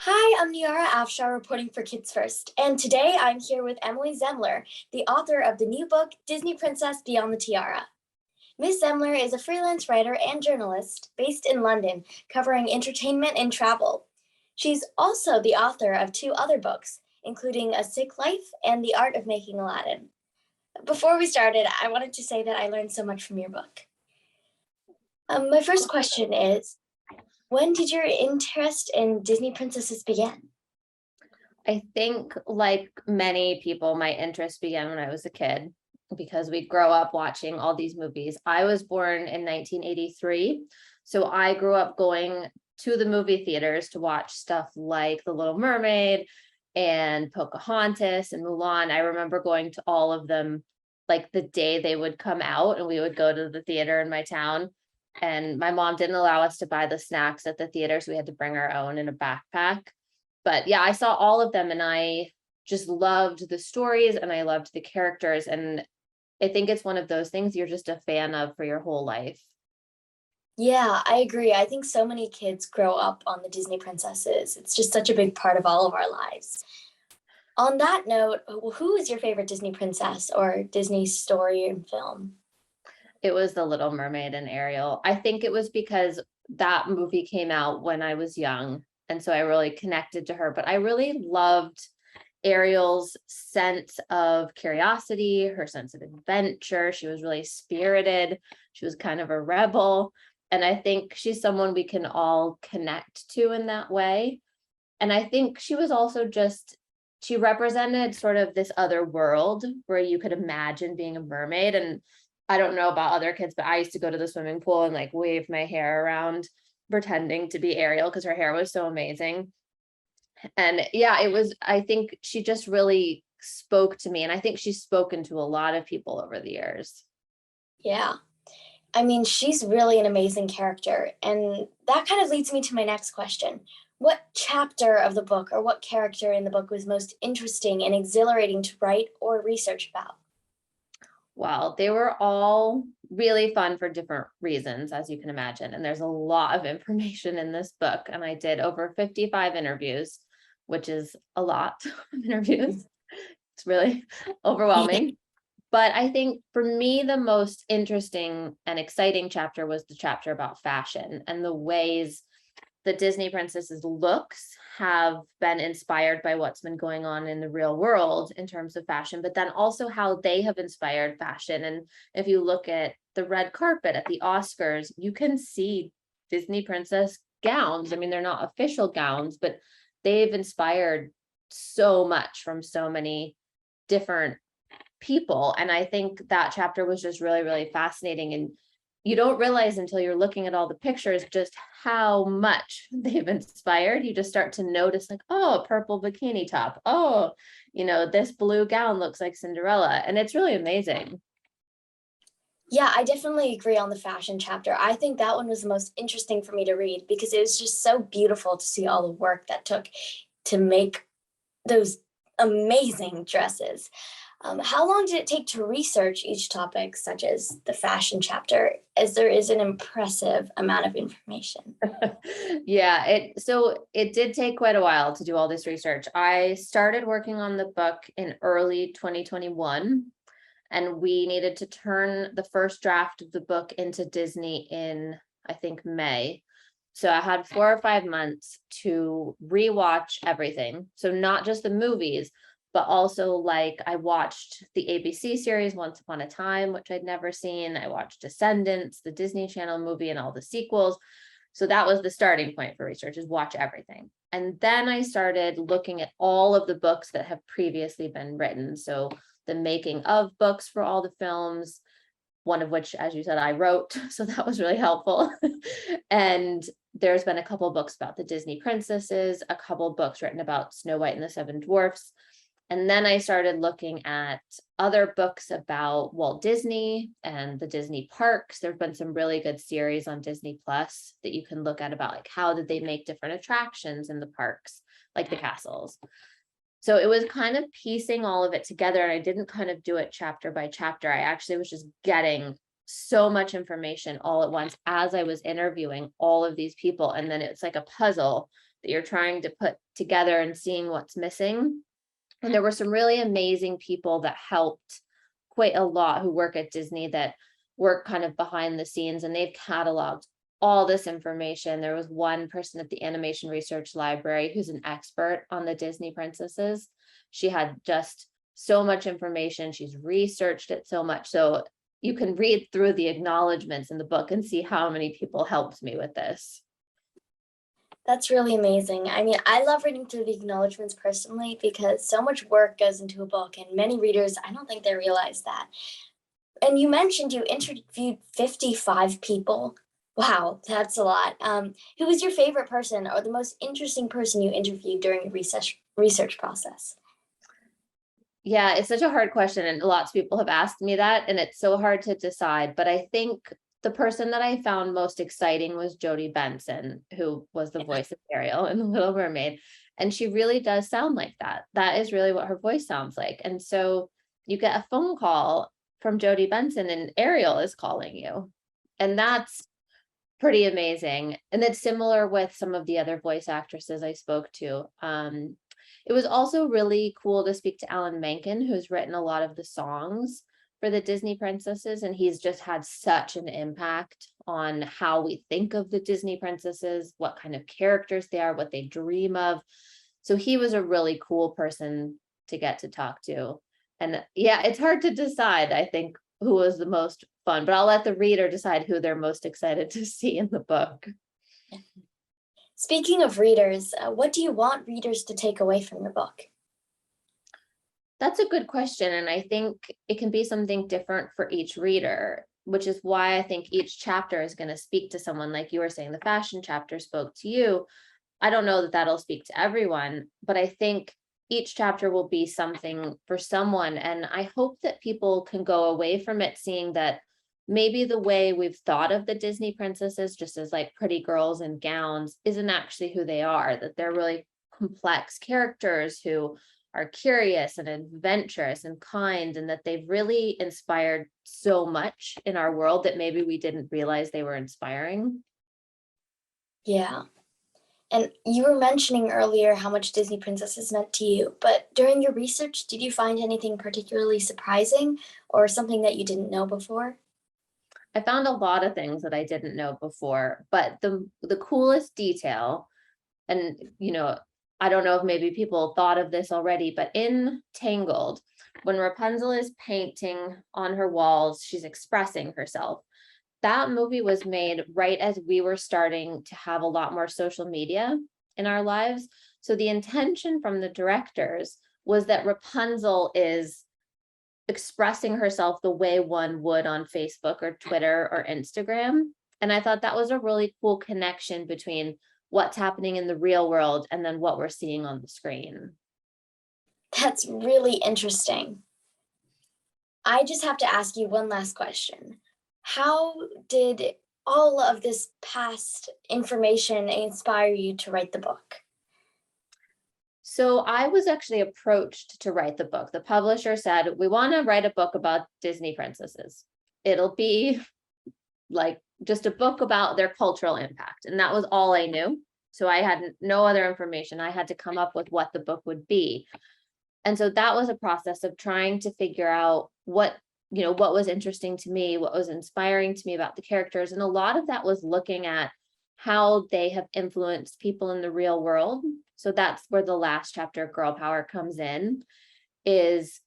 Hi, I'm Nyara A reporting for Kids First, and today I'm here with Emily Zemler, the author of the new book, Disney Princess Beyond the Tiara. Ms. Zemler is a freelance writer and journalist based in London, covering entertainment and travel. She's also the author of two other books, including A Sick Life and The Art of Making Aladdin. Before we started, I wanted to say that I learned so much from your book. My first question is, when did your interest in Disney princesses begin? I think, like many people, my interest began when I was a kid because we'd grow up watching all these movies. I was born in 1983, so I grew up going to the movie theaters to watch stuff like The Little Mermaid and Pocahontas and Mulan. I remember going to all of them like the day they would come out, and we would go to the theater in my town. And my mom didn't allow us to buy the snacks at the theater, so we had to bring our own in a backpack. But yeah, I saw all of them and I just loved the stories and I loved the characters. And I think it's one of those things you're just a fan of for your whole life. Yeah, I agree. I think so many kids grow up on the Disney princesses. It's just such a big part of all of our lives. On that note, who is your favorite Disney princess or Disney story and film? It was The Little Mermaid and Ariel. I think it was because that movie came out when I was young. And so I really connected to her. But I really loved Ariel's sense of curiosity, her sense of adventure. She was really spirited. She was kind of a rebel. And I think she's someone we can all connect to in that way. And I think she was also just, she represented sort of this other world where you could imagine being a mermaid. And I don't know about other kids, but I used to go to the swimming pool and like wave my hair around pretending to be Ariel because her hair was so amazing. And yeah, it was, I think she just really spoke to me. And I think she's spoken to a lot of people over the years. Yeah, I mean, she's really an amazing character. And that kind of leads me to my next question. What chapter of the book or what character in the book was most interesting and exhilarating to write or research about? Well, they were all really fun for different reasons, as you can imagine. And there's a lot of information in this book. And I did over 55 interviews, which is a lot of interviews. It's really overwhelming. But I think for me, the most interesting and exciting chapter was the chapter about fashion and the ways the Disney princesses' looks have been inspired by what's been going on in the real world in terms of fashion, but then also how they have inspired fashion. And if you look at the red carpet at the Oscars, you can see Disney princess gowns. I mean, they're not official gowns, but they've inspired so much from so many different people. And I think that chapter was just really, really fascinating. And you don't realize until you're looking at all the pictures just how much they've inspired. You just start to notice, like, oh, a purple bikini top. Oh, this blue gown looks like Cinderella. And it's really amazing. Yeah, I definitely agree on the fashion chapter. I think that one was the most interesting for me to read because it was just so beautiful to see all the work that took to make those amazing dresses. How long did it take to research each topic, such as the fashion chapter, as there is an impressive amount of information? Yeah, it did take quite a while to do all this research. I started working on the book in early 2021, and we needed to turn the first draft of the book into Disney in, I think, May. So I had 4 or 5 months to rewatch everything. So not just the movies, but also like I watched the ABC series Once Upon a Time, which I'd never seen. I watched Descendants, the Disney Channel movie, and all the sequels. So that was the starting point for research, is watch everything. And then I started looking at all of the books that have previously been written. So the making of books for all the films, one of which, as you said, I wrote. So that was really helpful. And there's been a couple books about the Disney princesses, a couple books written about Snow White and the Seven Dwarfs. And then I started looking at other books about Walt Disney and the Disney parks. There've been some really good series on Disney Plus that you can look at about like how did they make different attractions in the parks, like the castles. So it was kind of piecing all of it together, and I didn't kind of do it chapter by chapter. I actually was just getting so much information all at once as I was interviewing all of these people. And then it's like a puzzle that you're trying to put together and seeing what's missing. And there were some really amazing people that helped quite a lot who work at Disney that work kind of behind the scenes, and they've cataloged all this information. There was one person at the Animation Research Library who's an expert on the Disney princesses. She had just so much information. She's researched it so much. So you can read through the acknowledgments in the book and see how many people helped me with this. That's really amazing. I mean, I love reading through the acknowledgments personally because so much work goes into a book, and many readers, I don't think they realize that. And you mentioned you interviewed 55 people. Wow, that's a lot. Who was your favorite person or the most interesting person you interviewed during the research process? Yeah, it's such a hard question, and lots of people have asked me that, and it's so hard to decide. But I think the person that I found most exciting was Jodie Benson, who was the voice of Ariel in The Little Mermaid. And she really does sound like that. That is really what her voice sounds like. And so you get a phone call from Jodie Benson and Ariel is calling you. And that's pretty amazing. And it's similar with some of the other voice actresses I spoke to. It was also really cool to speak to Alan Menken, who's written a lot of the songs for the Disney princesses, and he's just had such an impact on how we think of the Disney princesses, what kind of characters they are, what they dream of. So he was a really cool person to get to talk to. And yeah, it's hard to decide, I think, who was the most fun, but I'll let the reader decide who they're most excited to see in the book. Speaking of readers, what do you want readers to take away from your book? That's a good question. And I think it can be something different for each reader, which is why I think each chapter is going to speak to someone. Like you were saying, the fashion chapter spoke to you. I don't know that that'll speak to everyone, but I think each chapter will be something for someone. And I hope that people can go away from it seeing that maybe the way we've thought of the Disney princesses just as like pretty girls in gowns isn't actually who they are, that they're really complex characters who are curious and adventurous and kind, and that they've really inspired so much in our world that maybe we didn't realize they were inspiring. Yeah. And you were mentioning earlier how much Disney princesses meant to you, but during your research, did you find anything particularly surprising or something that you didn't know before? I found a lot of things that I didn't know before, but the coolest detail, and I don't know if maybe people thought of this already, but in Tangled, when Rapunzel is painting on her walls, she's expressing herself. That movie was made right as we were starting to have a lot more social media in our lives. So the intention from the directors was that Rapunzel is expressing herself the way one would on Facebook or Twitter or Instagram. And I thought that was a really cool connection between what's happening in the real world and then what we're seeing on the screen. That's really interesting. I just have to ask you one last question. How did all of this past information inspire you to write the book? So I was actually approached to write the book. The publisher said, we want to write a book about Disney princesses. It'll be like just a book about their cultural impact. And that was all I knew. So I had no other information. I had to come up with what the book would be. And so that was a process of trying to figure out what was interesting to me, what was inspiring to me about the characters. And a lot of that was looking at how they have influenced people in the real world. So that's where the last chapter, Girl Power, comes in, is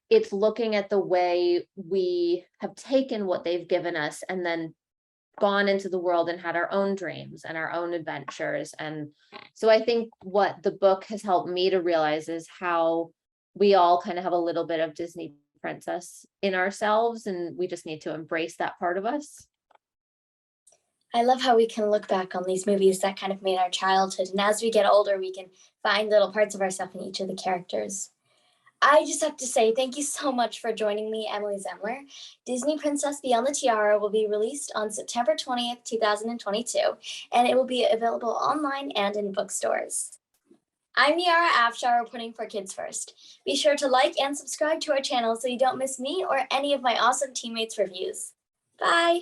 it's looking at the way we have taken what they've given us and then gone into the world and had our own dreams and our own adventures. And so I think what the book has helped me to realize is how we all kind of have a little bit of Disney princess in ourselves, and we just need to embrace that part of us. I love how we can look back on these movies that kind of made our childhood, and as we get older, we can find little parts of ourselves in each of the characters. I just have to say thank you so much for joining me, Emily Zemler. Disney Princess Beyond the Tiara will be released on September 20th, 2022, and it will be available online and in bookstores. I'm Nyara A, reporting for Kids First. Be sure to like and subscribe to our channel so you don't miss me or any of my awesome teammates' reviews. Bye!